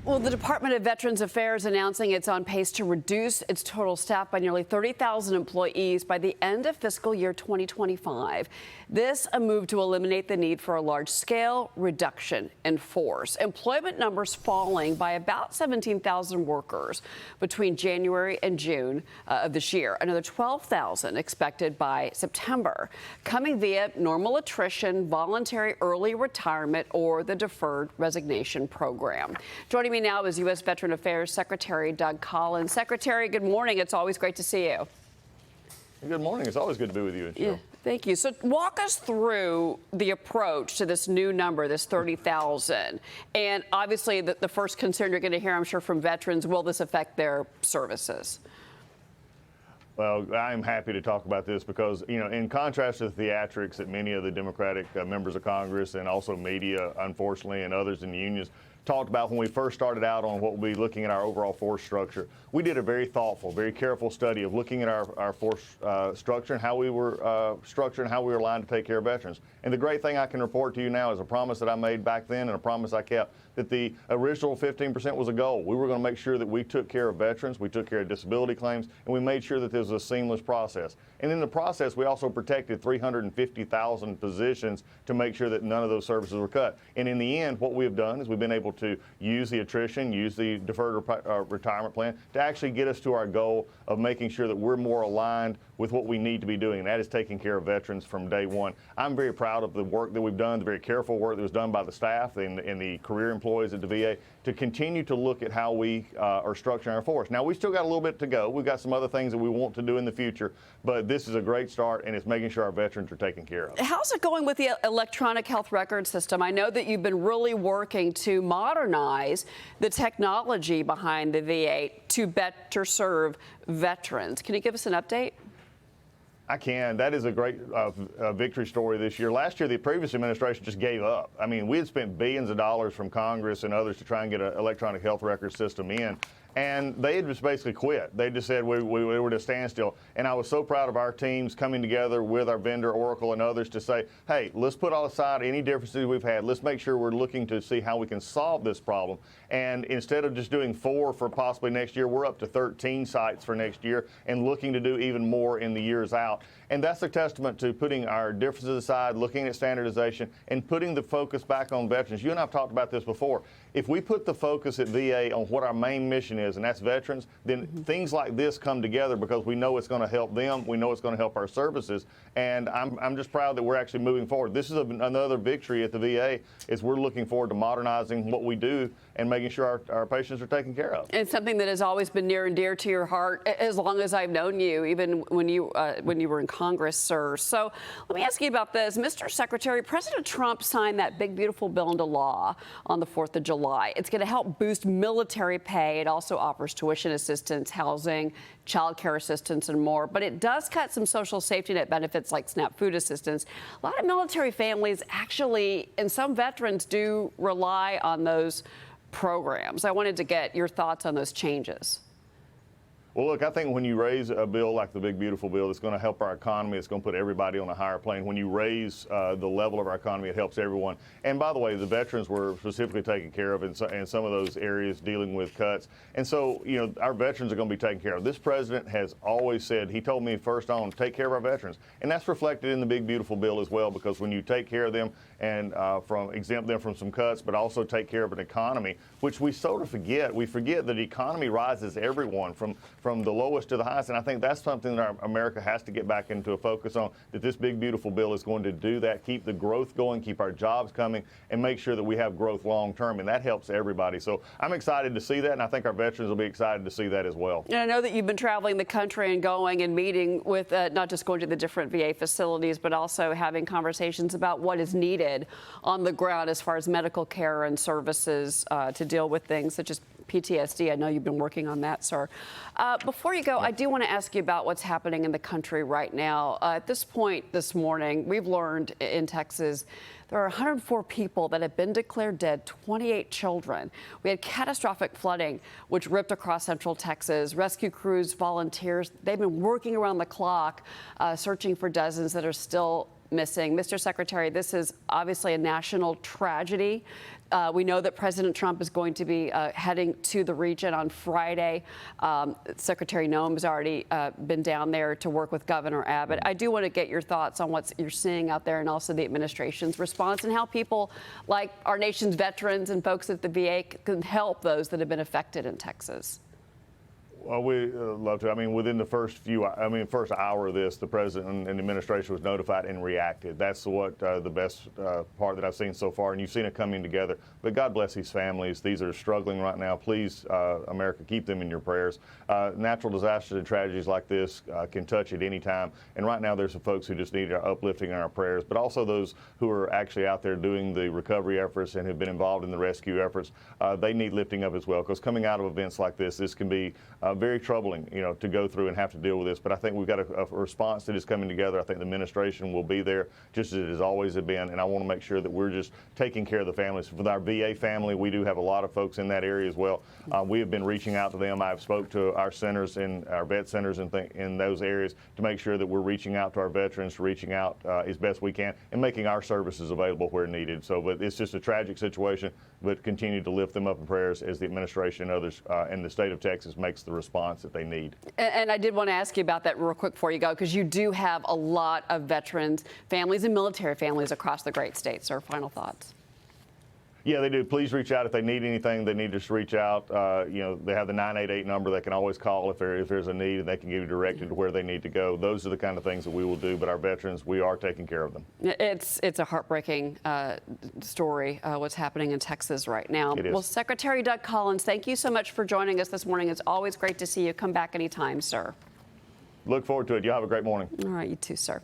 Well, the Department of Veterans Affairs announcing it's on pace to reduce its total staff by nearly 30,000 employees by the end of fiscal year 2025. This a move to eliminate the need for a large-scale reduction in force. Employment numbers falling by about 17,000 workers between January and June of this year. Another 12,000 expected by September, coming via normal attrition, voluntary early retirement, or the deferred resignation program. Joining me now is U.S. Veteran Affairs Secretary Doug Collins. Secretary, good morning. It's always great to see you. Good morning. It's always good to be with you, Jill. Yeah, thank you. So walk us through the approach to this new number, this 30,000. And obviously, the first concern you're going to hear, I'm sure, from veterans, will this affect their services? Well, I'm happy to talk about this because, you know, in contrast to the theatrics that many of the Democratic members of Congress and also media, unfortunately, and others in the unions talked about when we first started out on what we'll be looking at our overall force structure. We did a very thoughtful, very careful study of looking at our force structure and how we were structured and how we were aligned to take care of veterans. And the great thing I can report to you now is a promise that I made back then and a promise I kept, that the original 15% was a goal. We were going to make sure that we took care of veterans, we took care of disability claims, and we made sure that there was a seamless process. And in the process, we also protected 350,000 positions to make sure that none of those services were cut. And in the end, what we have done is we've been able to use the attrition, use the deferred retirement plan to actually get us to our goal of making sure that we're more aligned with what we need to be doing, and that is taking care of veterans from day one. I'm very proud of the work that we've done, the very careful work that was done by the staff and the career employees at the VA to continue to look at how we are structuring our force. Now, we still got a little bit to go. We've got some other things that we want to do in the future, but this is a great start, and it's making sure our veterans are taken care of. How's it going with the electronic health record system? I know that you've been really working to modernize the technology behind the VA to better serve veterans. Can you give us an update? I can. That is a great victory story this year. Last year, the previous administration just gave up. I mean, we had spent billions of dollars from Congress and others to try and get an electronic health record system in. And they had just basically quit. They just said we were at a standstill. And I was so proud of our teams coming together with our vendor, Oracle, and others to say, hey, let's put all aside any differences we've had. Let's make sure we're looking to see how we can solve this problem. And instead of just doing 4 for possibly next year, we're up to 13 sites for next year and looking to do even more in the years out. And that's a testament to putting our differences aside, looking at standardization, and putting the focus back on veterans. You and I have talked about this before. If we put the focus at VA on what our main mission is, and that's veterans, then things like this come together because we know it's going to help them, we know it's going to help our services, and I'm just proud that we're actually moving forward. This is another victory at the VA, is we're looking forward to modernizing what we do and making sure our patients are taken care of. It's something that has always been near and dear to your heart as long as I've known you, even when you were in Congress, sir. So let me ask you about this. Mr. Secretary, President Trump signed that big, beautiful bill into law on the 4th of July. It's going to help boost military pay. It also offers tuition assistance, housing, child care assistance, and more. But it does cut some social safety net benefits like SNAP food assistance. A lot of military families actually, and some veterans do rely on those programs. I wanted to get your thoughts on those changes. Well, look, I think when you raise a bill like the big, beautiful bill, it's going to help our economy. It's going to put everybody on a higher plane. When you raise the level of our economy, it helps everyone. And by the way, the veterans were specifically taken care of in some of those areas dealing with cuts. And so, you know, our veterans are going to be taken care of. This president has always said, he told me first on, take care of our veterans. And that's reflected in the big, beautiful bill as well, because when you take care of them and exempt them from some cuts, but also take care of an economy, which we sort of forget. We forget that the economy rises everyone from the lowest to the highest, and I think that's something that America has to get back into a focus on, that this big, beautiful bill is going to do that, keep the growth going, keep our jobs coming, and make sure that we have growth long term, and that helps everybody. So I'm excited to see that, and I think our veterans will be excited to see that as well. And I know that you've been traveling the country and going and meeting with, not just going to the different VA facilities, but also having conversations about what is needed on the ground as far as medical care and services to deal with things such as PTSD. I know you've been working on that, sir. Before you go, I do want to ask you about what's happening in the country right now. At this point this morning, we've learned in Texas there are 104 people that have been declared dead, 28 children. We had catastrophic flooding, which ripped across central Texas. Rescue crews, volunteers, they've been working around the clock, searching for dozens that are still missing. Mr. Secretary, this is obviously a national tragedy. We know that President Trump is going to be heading to the region on Friday. Secretary Noem has already been down there to work with Governor Abbott. I do want to get your thoughts on what you're seeing out there and also the administration's response and how people like our nation's veterans and folks at the VA can help those that have been affected in Texas. Well, we love to. I mean, within the first hour of this, the president and the administration was notified and reacted. That's what the best part that I've seen so far, and you've seen it coming together. But God bless these families. These are struggling right now. Please, America, keep them in your prayers. Natural disasters and tragedies like this can touch at any time. And right now, there's some folks who just need our uplifting and our prayers, but also those who are actually out there doing the recovery efforts and have been involved in the rescue efforts. They need lifting up as well, because coming out of events like this can be very troubling, to go through and have to deal with this. But I think we've got a response that is coming together. I think the administration will be there just as it has always been. And I want to make sure that we're just taking care of the families. With our VA family, we do have a lot of folks in that area as well. We have been reaching out to them. I've spoke to our centers and our vet centers in those areas to make sure that we're reaching out to our veterans, reaching out as best we can, and making our services available where needed. But it's just a tragic situation, but continue to lift them up in prayers as the administration and others in the state of Texas makes the response that they need. And I did want to ask you about that real quick before you go, because you do have a lot of veterans, families, and military families across the great state. Sir, final thoughts. Yeah, they do. Please reach out if they need anything. They need to just reach out. They have the 988 number. They can always call if there's a need, and they can get you directed to where they need to go. Those are the kind of things that we will do. But our veterans, we are taking care of them. It's a heartbreaking story, what's happening in Texas right now. It is. Well, Secretary Doug Collins, thank you so much for joining us this morning. It's always great to see you. Come back anytime, sir. Look forward to it. You have a great morning. All right, you too, sir.